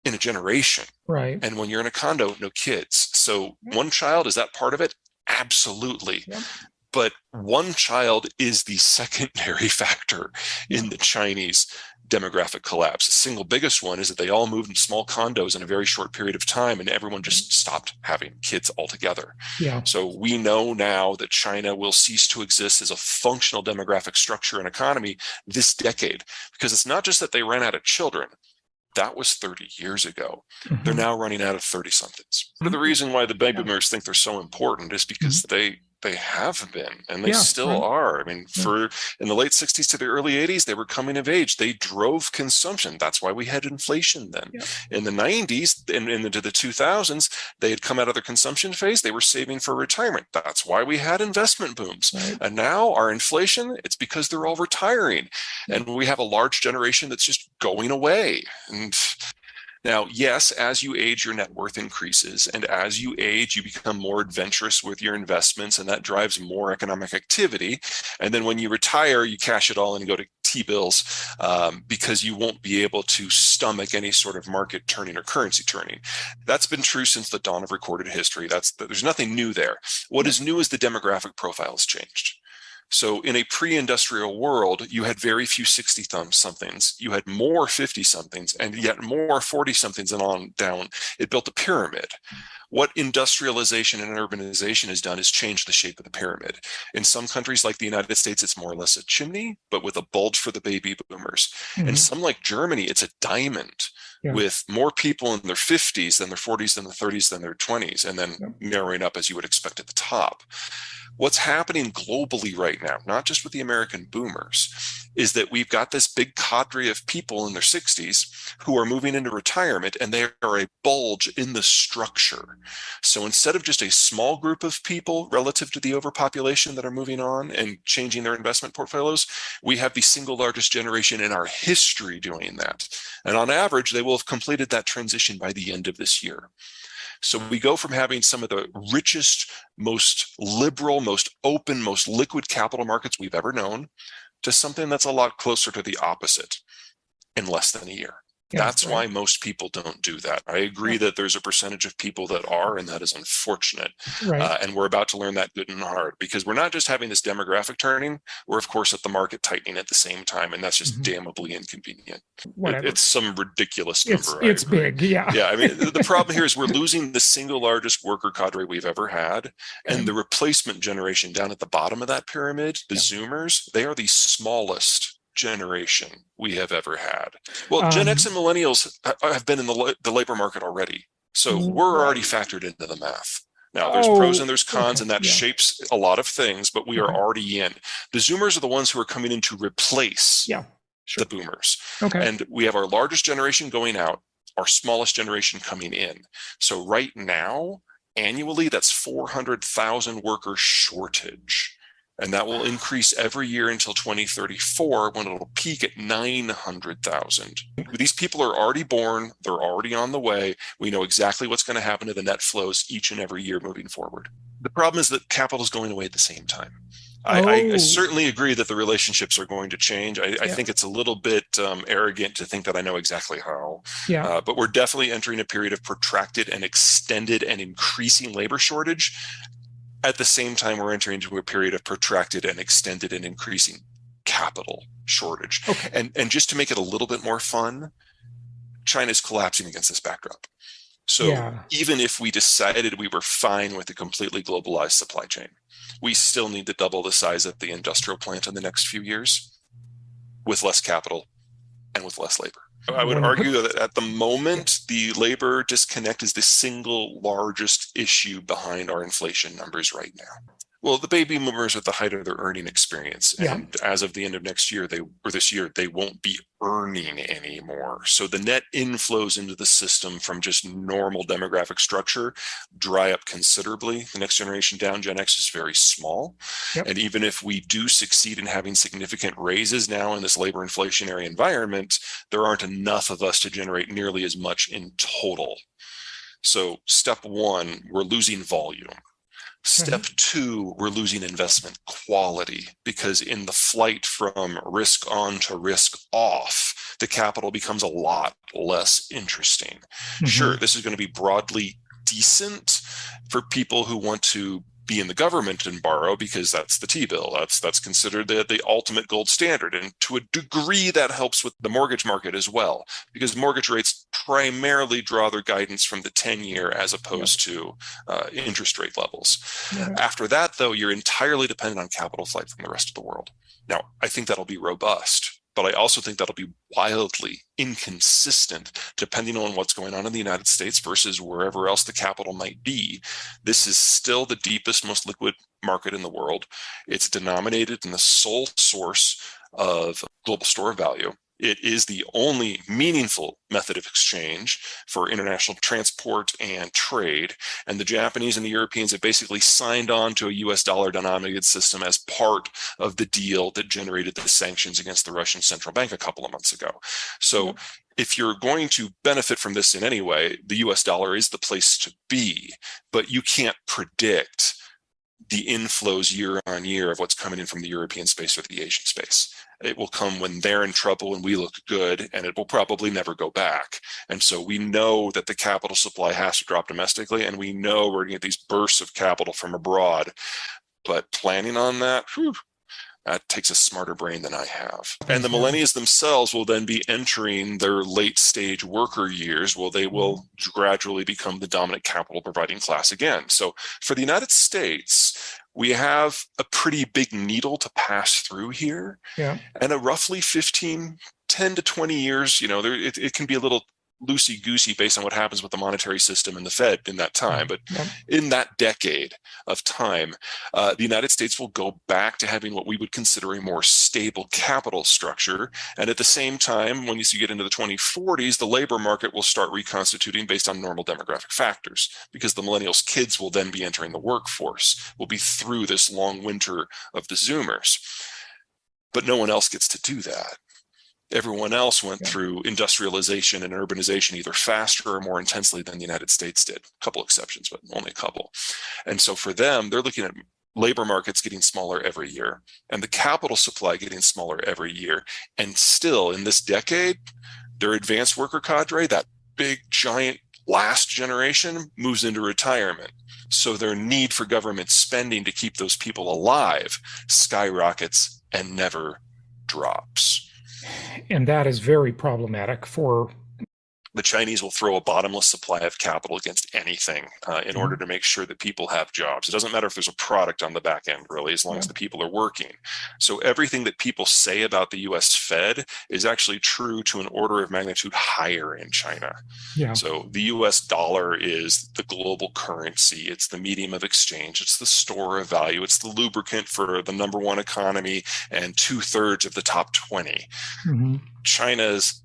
in a generation. Right. And when you're in a condo, no kids. So one child, is that part of it? Absolutely. Yep. But one child is the secondary factor Yep. in the Chinese demographic collapse. The single biggest one is that they all moved in small condos in a very short period of time, and everyone just stopped having kids altogether. Yeah. So we know now that China will cease to exist as a functional demographic structure and economy this decade, because it's not just that they ran out of children. That was 30 years ago. They're Hmm. now running out of 30 somethings. Part of the reason why the baby Yeah. boomers think they're so important is because Mhm. they have been, and they Yeah. still Right. are. I mean, Yeah. for in the late 60s to the early 80s, they were coming of age. They drove consumption. That's why we had inflation then. Yeah. In the 90s and into the 2000s, they had come out of their consumption phase. They were saving for retirement. That's why we had investment booms. Right. And now our inflation, it's because they're all retiring. Yep. And we have a large generation that's just going away. And now, yes, as you age, your net worth increases. And as you age, you become more adventurous with your investments, and that drives more economic activity. And then when you retire, you cash it all and go to T-bills because you won't be able to stomach any sort of market turning or currency turning. That's been true since the dawn of recorded history. There's nothing new there. What Yep. is new is the demographic profile has changed. So in a pre-industrial world, you had very few 60 somethings. You had more 50 somethings and yet more 40 somethings and on down. It built a pyramid. What industrialization and urbanization has done is change the shape of the pyramid. In some countries like the United States, it's more or less a chimney, but with a bulge for the baby boomers. In Hmm. some like Germany, it's a diamond Yeah. with more people in their 50s than their 40s than their 30s than their 20s, and then Yep. narrowing up as you would expect at the top. What's happening globally right now, not just with the American boomers, is that we've got this big cadre of people in their 60s who are moving into retirement, and they are a bulge in the structure. So instead of just a small group of people relative to the overpopulation that are moving on and changing their investment portfolios, we have the single largest generation in our history doing that. And on average, they will have completed that transition by the end of this year. So we go from having some of the richest, most liberal, most open, most liquid capital markets we've ever known to something that's a lot closer to the opposite in less than a year. Yeah. That's Right. why most people don't do that. I agree Yep. that there's a percentage of people that are, and that is unfortunate. Right. And we're about to learn that good and hard because we're not just having this demographic turning, we're, of course, at the market tightening at the same time. And that's just Hmm. damnably inconvenient. Whatever. It's some ridiculous It's number. I it's agree. big. Yeah. Yeah, I mean, the problem here is we're losing the single largest worker cadre we've ever had. Okay. And the replacement generation down at the bottom of that pyramid, the Yeah. Zoomers, they are the smallest generation we have ever had. Well, Gen X Um. and millennials have been in the labor market already. So we're already Right. factored into the math. Now, there's pros and Oh. there's cons, Okay. and that Yeah. shapes a lot of things, but we are Okay. already in. The Zoomers are the ones who are coming in to replace Yeah. the Sure. boomers. Okay. And we have our largest generation going out, our smallest generation coming in. So right now, annually, that's 400,000 worker shortage. And that will increase every year until 2034 when it'll peak at 900,000. These people are already born. They're already on the way. We know exactly what's going to happen to the net flows each and every year moving forward. The problem is that capital is going away at the same time. I Oh. certainly agree that the relationships are going to change. I Yeah. think it's a little bit arrogant to think that I know exactly how, Yeah. but we're definitely entering a period of protracted and extended and increasing labor shortage. At the same time, we're entering into a period of protracted and extended and increasing capital shortage. Okay. And just to make it a little bit more fun, China's collapsing against this backdrop. So Yeah. even if we decided we were fine with a completely globalized supply chain, we still need to double the size of the industrial plant in the next few years with less capital and with less labor. I would argue that at the Yeah. moment, the labor disconnect is the single largest issue behind our inflation numbers right now. Well, the baby boomers are at the height of their earning experience, Yeah. and as of the end of next year, this year, they won't be earning anymore. So the net inflows into the system from just normal demographic structure dry up considerably. The next generation down, Gen X, is very small. Yep. And even if we do succeed in having significant raises now in this labor inflationary environment, there aren't enough of us to generate nearly as much in total. So step one, we're losing volume. Step two, we're losing investment quality because in the flight from risk on to risk off, the capital becomes a lot less interesting. Sure, this is going to be broadly decent for people who want to be in the government and borrow because that's the T-bill. That's considered the ultimate gold standard. And to a degree, that helps with the mortgage market as well, because mortgage rates primarily draw their guidance from the 10-year as opposed to interest rate levels. After that, though, you're entirely dependent on capital flight from the rest of the world. Now, I think that'll be robust, but I also think that'll be wildly inconsistent depending on what's going on in the United States versus wherever else the capital might be. This is still the deepest, most liquid market in the world. It's denominated in the sole source of global store of value. It is the only meaningful method of exchange for international transport and trade. And the Japanese and the Europeans have basically signed on to a US dollar denominated system as part of the deal that generated the sanctions against the Russian central bank a couple of months ago. So if you're going to benefit from this in any way, the US dollar is the place to be, but you can't predict the inflows year on year of what's coming in from the European space or the Asian space. It will come when they're in trouble and we look good, and it will probably never go back. And so we know that the capital supply has to drop domestically, and we know we're going to get these bursts of capital from abroad. But planning on that, that takes a smarter brain than I have. And the millennials themselves will then be entering their late stage worker years. Well, they will gradually become the dominant capital providing class again. So for the United States, we have a pretty big needle to pass through here. And a roughly 10 to 20 years, it can be a little loosey-goosey based on what happens with the monetary system and the Fed in that time. But in that decade of time, the United States will go back to having what we would consider a more stable capital structure. And at the same time, when you get into the 2040s, the labor market will start reconstituting based on normal demographic factors, because the millennials' kids will then be entering the workforce. We'll be through this long winter of the Zoomers. But no one else gets to do that. Everyone else went through industrialization and urbanization either faster or more intensely than the United States did. A couple exceptions, but only a couple. And so for them, they're looking at labor markets getting smaller every year and the capital supply getting smaller every year. And still in this decade, their advanced worker cadre, that big, giant last generation, moves into retirement. So their need for government spending to keep those people alive skyrockets and never drops. And that is very problematic for... The Chinese will throw a bottomless supply of capital against anything in order to make sure that people have jobs. It doesn't matter if there's a product on the back end, really, as long as the people are working. So everything that people say about the US Fed is actually true to an order of magnitude higher in China. So the US dollar is the global currency. It's the medium of exchange. It's the store of value. It's the lubricant for the #1 economy and 2/3 of the top 20.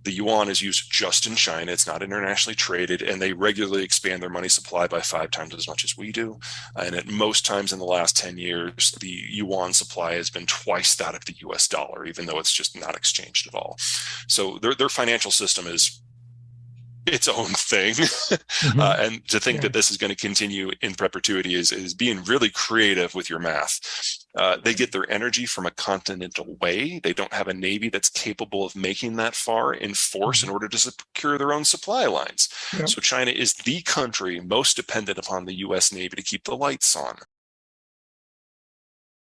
The yuan is used just in China. It's not internationally traded, and they regularly expand their money supply by 5 times as much as we do. And at most times in the last 10 years, the yuan supply has been twice that of the US dollar, even though it's just not exchanged at all. So their financial system is its own thing. And to think that this is going to continue in perpetuity is being really creative with your math. They get their energy from a continent away. They don't have a navy that's capable of making that far in force in order to secure their own supply lines. So China is the country most dependent upon the US Navy to keep the lights on.